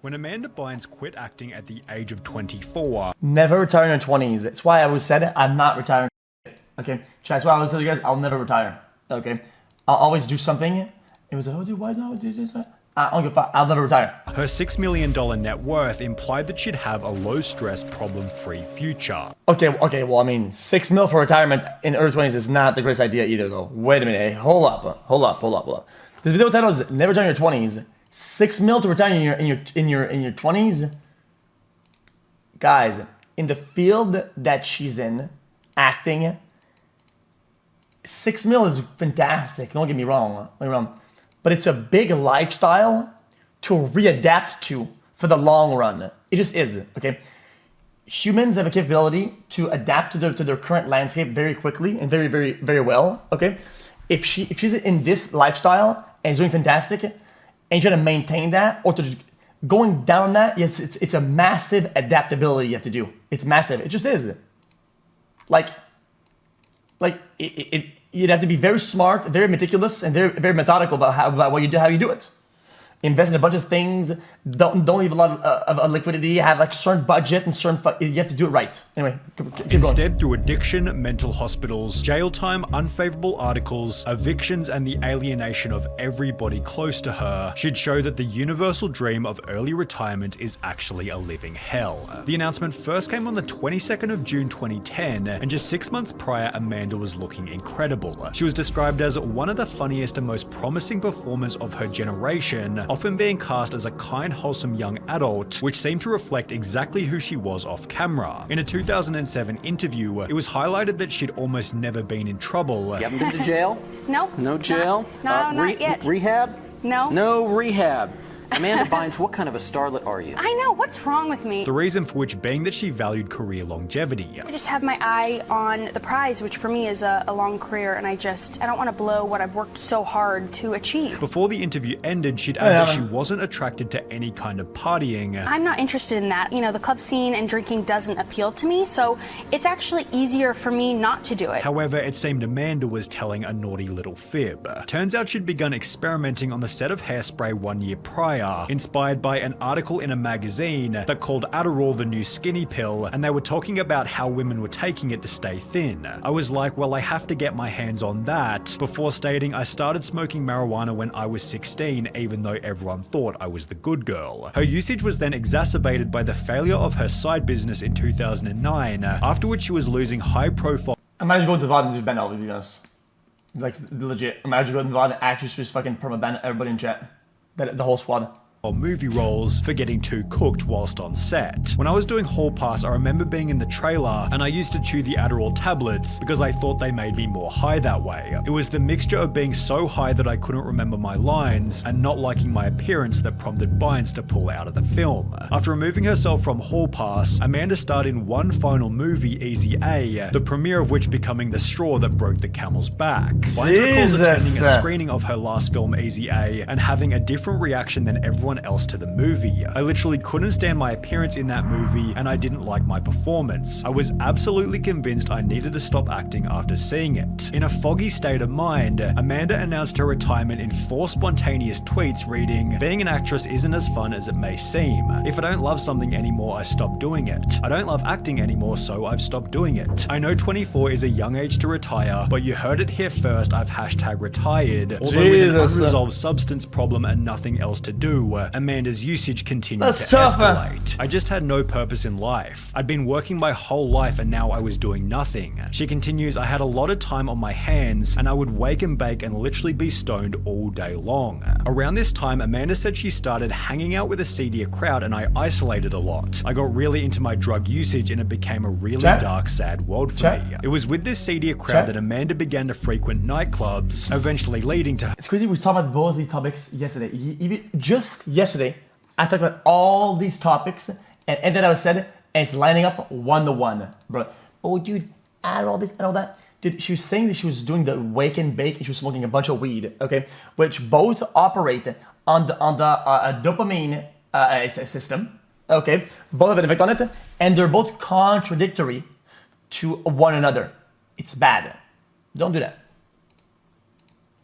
When Amanda Bynes quit acting at the age of 24, never retire in your 20s. It's why I always said I'm not retiring. Okay, that's why I always tell you guys I'll never retire. Okay, I'll always do something. It was like, oh dude, why not do this? I don't give a fuck. I'll never retire. her $6 million net worth implied that she'd have a low-stress, problem-free future. Okay, well, I mean, 6 mil for retirement in early 20s is not the greatest idea either, though. Wait a minute, hey, hold up. This video title is "Never Retire in Your 20s." 6 mil to retire in your 20s, guys. In the field that she's in, acting, 6 mil is fantastic. Don't get me wrong. But it's a big lifestyle to readapt to for the long run. It just is, okay? Humans have a capability to adapt to their current landscape very quickly and very well, okay? If she's in this lifestyle and is doing fantastic, and you're trying to maintain that, or to going down that, yes, it's a massive adaptability you have to do. It's massive. It just is. Like you'd have to be very smart, very meticulous, and very methodical about what you do, how you do it. Invest in a bunch of things. Don't leave a lot of liquidity. Have like certain budget and certain. You have to do it right. Anyway, keep Instead, going. through addiction, mental hospitals, jail time, unfavorable articles, evictions, and the alienation of everybody close to her, she'd show that the universal dream of early retirement is actually a living hell. The announcement first came on the 22nd of June 2010, and just 6 months prior, Amanda was looking incredible. She was described as one of the funniest and most promising performers of her generation, often being cast as a kind, wholesome young adult, which seemed to reflect exactly who she was off camera. In a 2007 interview, it was highlighted that she'd almost never been in trouble. You haven't been to jail? No. No jail? Not yet. Rehab? No. No rehab. Amanda Bynes, what kind of a starlet are you? I know, what's wrong with me? The reason for which being that she valued career longevity. I just have my eye on the prize, which for me is a long career, and I don't want to blow what I've worked so hard to achieve. Before the interview ended, she'd add that she wasn't attracted to any kind of partying. I'm not interested in that. You know, the club scene and drinking doesn't appeal to me, so it's actually easier for me not to do it. However, it seemed Amanda was telling a naughty little fib. Turns out she'd begun experimenting on the set of Hairspray 1 year prior, inspired by an article in a magazine that called Adderall the new skinny pill, and they were talking about how women were taking it to stay thin. I was like, well, I have to get my hands on that, before stating I started smoking marijuana when I was 16, even though everyone thought I was the good girl. Her usage was then exacerbated by the failure of her side business in 2009, after which she was losing high profile. Imagine going to VOD and just ban all of you guys. Like, legit. Imagine going to VOD and actually just fucking perma-ban everybody in chat. The whole squad. Movie roles for getting too cooked whilst on set. When I was doing Hall Pass, I remember being in the trailer and I used to chew the Adderall tablets because I thought they made me more high that way. It was the mixture of being so high that I couldn't remember my lines and not liking my appearance that prompted Bynes to pull out of the film. After removing herself from Hall Pass, Amanda starred in one final movie, Easy A, the premiere of which becoming the straw that broke the camel's back. Bynes recalls attending a screening of her last film, Easy A, and having a different reaction than everyone else to the movie. I literally couldn't stand my appearance in that movie and I didn't like my performance. I was absolutely convinced I needed to stop acting after seeing it. In a foggy state of mind, Amanda announced her retirement in 4 spontaneous tweets reading, "Being an actress isn't as fun as it may seem. If I don't love something anymore, I stop doing it. I don't love acting anymore, so I've stopped doing it. I know 24 is a young age to retire, but you heard it here first, I've #retired. Although with an unresolved substance problem and nothing else to do, Amanda's usage continued to escalate. I just had no purpose in life. I'd been working my whole life and now I was doing nothing." She continues, "I had a lot of time on my hands and I would wake and bake and literally be stoned all day long." Around this time, Amanda said she started hanging out with a seedier crowd and I isolated a lot. I got really into my drug usage and it became a really dark, sad world for me. It was with this seedier crowd that Amanda began to frequent nightclubs, eventually leading to... It's crazy we talked about both these topics yesterday. Even just yesterday, I talked about all these topics and then I said, and it's lining up 1-to-1, bro. Oh, dude, add all this and all that. Dude, she was saying that she was doing the wake and bake and she was smoking a bunch of weed, okay? Which both operate on the dopamine it's a system, okay? Both have an effect on it, and they're both contradictory to one another. It's bad. Don't do that.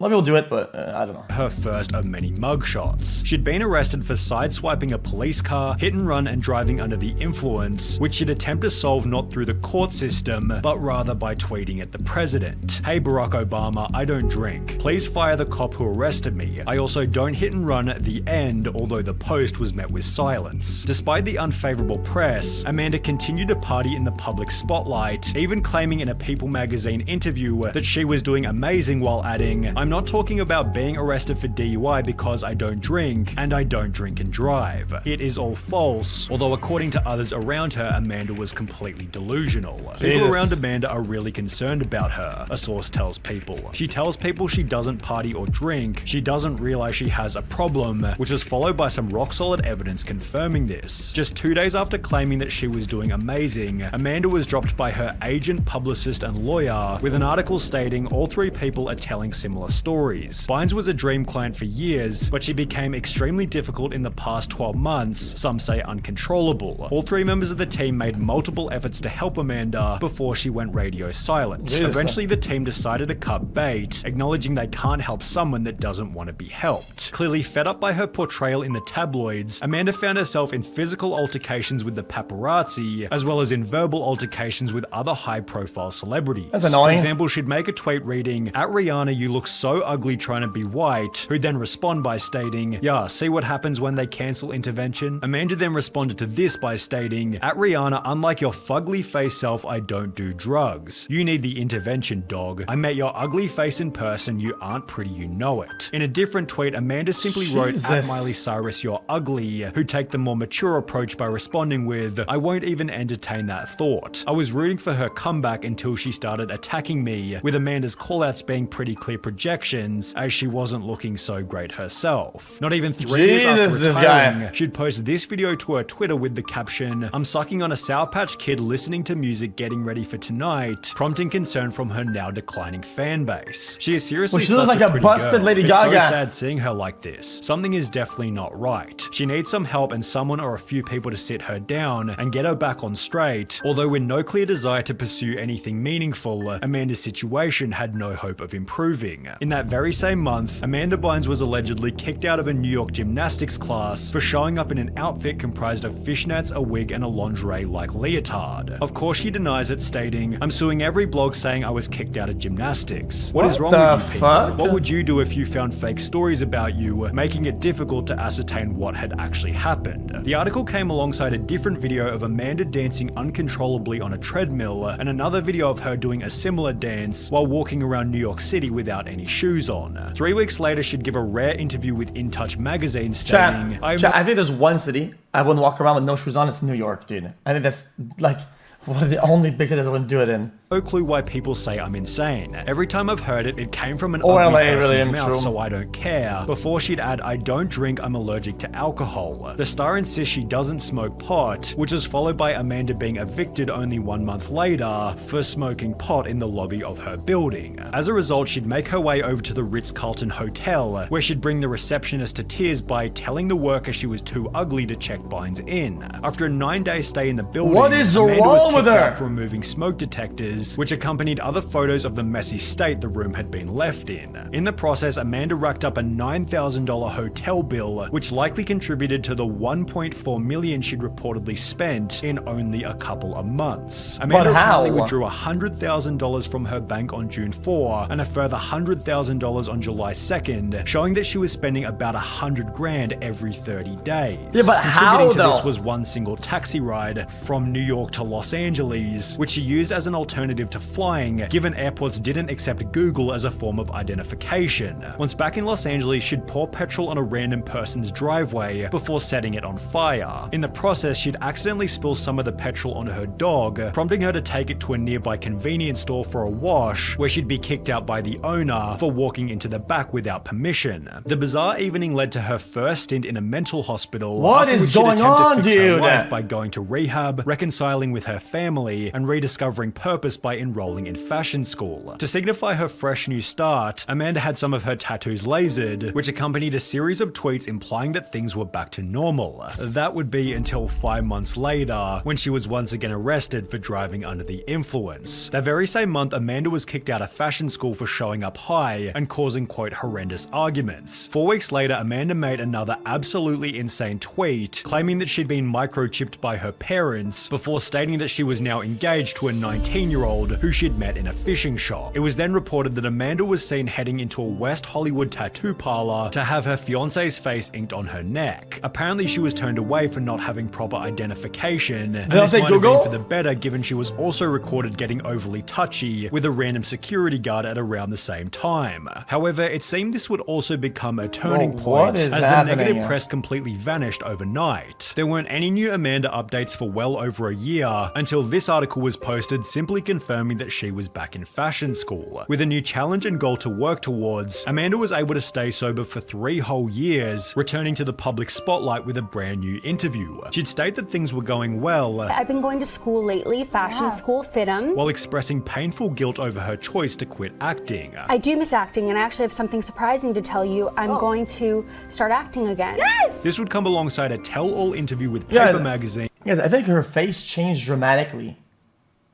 lot of people do it, but I don't know. Her first of many mugshots. She'd been arrested for sideswiping a police car, hit and run, and driving under the influence, which she'd attempt to solve not through the court system, but rather by tweeting at the president. Hey Barack Obama, I don't drink. Please fire the cop who arrested me. I also don't hit and run at the end, although the post was met with silence. Despite the unfavorable press, Amanda continued to party in the public spotlight, even claiming in a People magazine interview that she was doing amazing while adding, I'm not talking about being arrested for DUI because I don't drink, and I don't drink and drive. It is all false, although according to others around her, Amanda was completely delusional. People around Amanda are really concerned about her, a source tells People. She tells people she doesn't party or drink, she doesn't realize she has a problem, which is followed by some rock-solid evidence confirming this. Just 2 days after claiming that she was doing amazing, Amanda was dropped by her agent, publicist, and lawyer, with an article stating all three people are telling similar stories. Bynes was a dream client for years, but she became extremely difficult in the past 12 months, some say uncontrollable. All three members of the team made multiple efforts to help Amanda before she went radio silent. Eventually the team decided to cut bait, acknowledging they can't help someone that doesn't want to be helped. Clearly fed up by her portrayal in the tabloids, Amanda found herself in physical altercations with the paparazzi, as well as in verbal altercations with other high-profile celebrities. That's annoying. For example, she'd make a tweet reading, "At Rihanna, you look so ugly trying to be white," who'd then respond by stating, "Yeah, see what happens when they cancel intervention?" Amanda then responded to this by stating, "At Rihanna, unlike your fugly face self, I don't do drugs. You need the intervention, dog. I met your ugly face in person, you aren't pretty, you know it." In a different tweet, Amanda simply wrote, "At Miley Cyrus, you're ugly," who take the more mature approach by responding with, "I won't even entertain that thought." I was rooting for her comeback until she started attacking me, with Amanda's callouts being pretty clear projections, as she wasn't looking so great herself. Not even 3 years after retiring, she'd post this video to her Twitter with the caption, "I'm sucking on a Sour Patch Kid listening to music getting ready for tonight," prompting concern from her now declining fan base. She is seriously she looks like a busted girl. Lady It's Gaga. so sad seeing her like this. Something is definitely not right. She needs some help and someone or a few people to sit her down and get her back on straight, although with no clear desire to pursue anything meaningful, Amanda's situation had no hope of improving. In that very same month, Amanda Bynes was allegedly kicked out of a New York gymnastics class for showing up in an outfit comprised of fishnets, a wig, and a lingerie-like leotard. Of course she denies it, stating, "I'm suing every blog saying I was kicked out of gymnastics. What is wrong with you people? Fuck? What would you do if you found fake stories about you, making it difficult to ascertain what had actually happened?" The article came alongside a different video of Amanda dancing uncontrollably on a treadmill, and another video of her doing a similar dance while walking around New York City without any shoes on. 3 weeks later, she'd give a rare interview with In Touch magazine stating, I think there's one city I wouldn't walk around with no shoes on. It's New York, dude. I think that's like one of the only big cities I wouldn't do it in. No clue why people say I'm insane. Every time I've heard it, it came from an Or ugly LA, person's really, mouth, true. so I don't care. Before she'd add, "I don't drink, I'm allergic to alcohol." The star insists she doesn't smoke pot, which is followed by Amanda being evicted only 1 month later for smoking pot in the lobby of her building. As a result, she'd make her way over to the Ritz-Carlton Hotel, where she'd bring the receptionist to tears by telling the worker she was too ugly to check Bynes in. After a 9-day stay in the building, What is Amanda was wrong with kicked her? out for removing smoke detectors, which accompanied other photos of the messy state the room had been left in. In the process, Amanda racked up a $9,000 hotel bill, which likely contributed to the $1.4 million she'd reportedly spent in only a couple of months. Amanda apparently withdrew $100,000 from her bank on June 4 and a further $100,000 on July 2nd, showing that she was spending about $100,000 every 30 days. Yeah, but how Contributing to though? this was one single taxi ride from New York to Los Angeles, which she used as an alternative to flying, given airports didn't accept Google as a form of identification. Once back in Los Angeles, she'd pour petrol on a random person's driveway before setting it on fire. In the process, she'd accidentally spill some of the petrol on her dog, prompting her to take it to a nearby convenience store for a wash, where she'd be kicked out by the owner for walking into the back without permission. The bizarre evening led to her first stint in a mental hospital. What after is which she'd going attempt to on, fix her dude? life by going to rehab, reconciling with her family and rediscovering purpose by enrolling in fashion school. To signify her fresh new start, Amanda had some of her tattoos lasered, which accompanied a series of tweets implying that things were back to normal. That would be until 5 months later, when she was once again arrested for driving under the influence. That very same month, Amanda was kicked out of fashion school for showing up high and causing quote horrendous arguments. 4 weeks later, Amanda made another absolutely insane tweet claiming that she'd been microchipped by her parents before stating that she was now engaged to a 19-year-old who she'd met in a fishing shop. It was then reported that Amanda was seen heading into a West Hollywood tattoo parlor to have her fiance's face inked on her neck. Apparently she was turned away for not having proper identification, and this might have been for the better given she was also recorded getting overly touchy with a random security guard at around the same time. However, it seemed this would also become a turning point as the negative press completely vanished overnight. There weren't any new Amanda updates for well over a year until this article was posted simply confirming that she was back in fashion school. With a new challenge and goal to work towards, Amanda was able to stay sober for 3 whole years, returning to the public spotlight with a brand new interview. She'd state that things were going well. I've been going to school lately, fashion school, FITM. While expressing painful guilt over her choice to quit acting. I do miss acting, and I actually have something surprising to tell you. I'm going to start acting again. Yes! This would come alongside a tell-all interview with Paper Magazine. Guys, I think her face changed dramatically.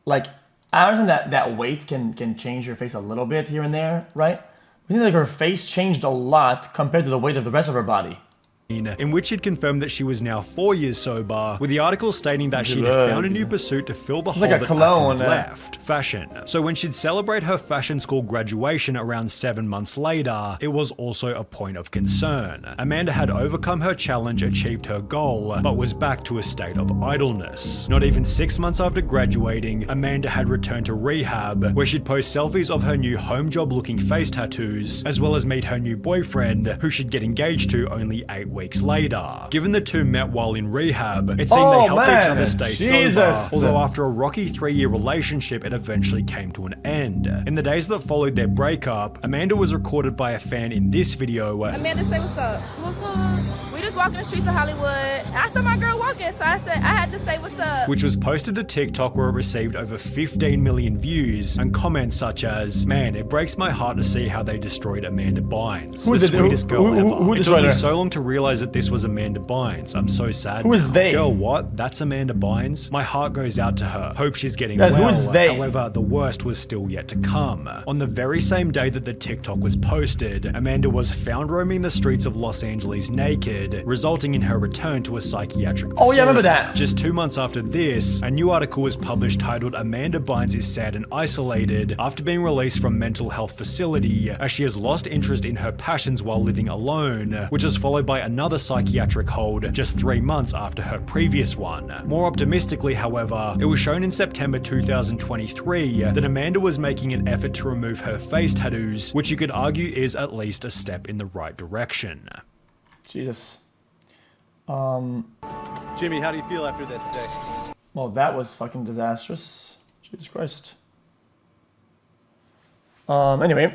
Like, I understand that weight can change your face a little bit here and there, right? I think like her face changed a lot compared to the weight of the rest of her body. In which she'd confirmed that she was now 4 years sober, with the article stating that she'd found a new pursuit to fill the hole that acting left, fashion. So when she'd celebrate her fashion school graduation around 7 months later, it was also a point of concern. Amanda had overcome her challenge, achieved her goal, but was back to a state of idleness. Not even 6 months after graduating, Amanda had returned to rehab, where she'd post selfies of her new home job looking face tattoos, as well as meet her new boyfriend, who she'd get engaged to only 8 weeks later. Given the two met while in rehab, it seemed they helped each other stay sober, although after a rocky 3-year relationship, it eventually came to an end. In the days that followed their breakup, Amanda was recorded by a fan in this video. Amanda, say what's up. What's up? We just walking the streets of Hollywood. I saw my girl walking, so I said I had to say what's up. Which was posted to TikTok, where it received over 15 million views and comments such as, "Man, it breaks my heart to see how they destroyed Amanda Bynes. The sweetest girl ever. It took me so long to realize that this was Amanda Bynes. I'm so sad. Who is they? Girl, what? That's Amanda Bynes? My heart goes out to her. Hope she's getting well." Who is they? However, the worst was still yet to come. On the very same day that the TikTok was posted, Amanda was found roaming the streets of Los Angeles naked, resulting in her return to a psychiatric facility. Oh yeah, I remember that. Just 2 months after this, a new article was published titled "Amanda Bynes is sad and isolated after being released from mental health facility as she has lost interest in her passions while living alone," which was followed by another psychiatric hold just 3 months after her previous one. More optimistically, however, it was shown in September 2023 that Amanda was making an effort to remove her face tattoos, which you could argue is at least a step in the right direction. Jesus. Jimmy, how do you feel after this today? Well, that was fucking disastrous. Jesus Christ. Anyway.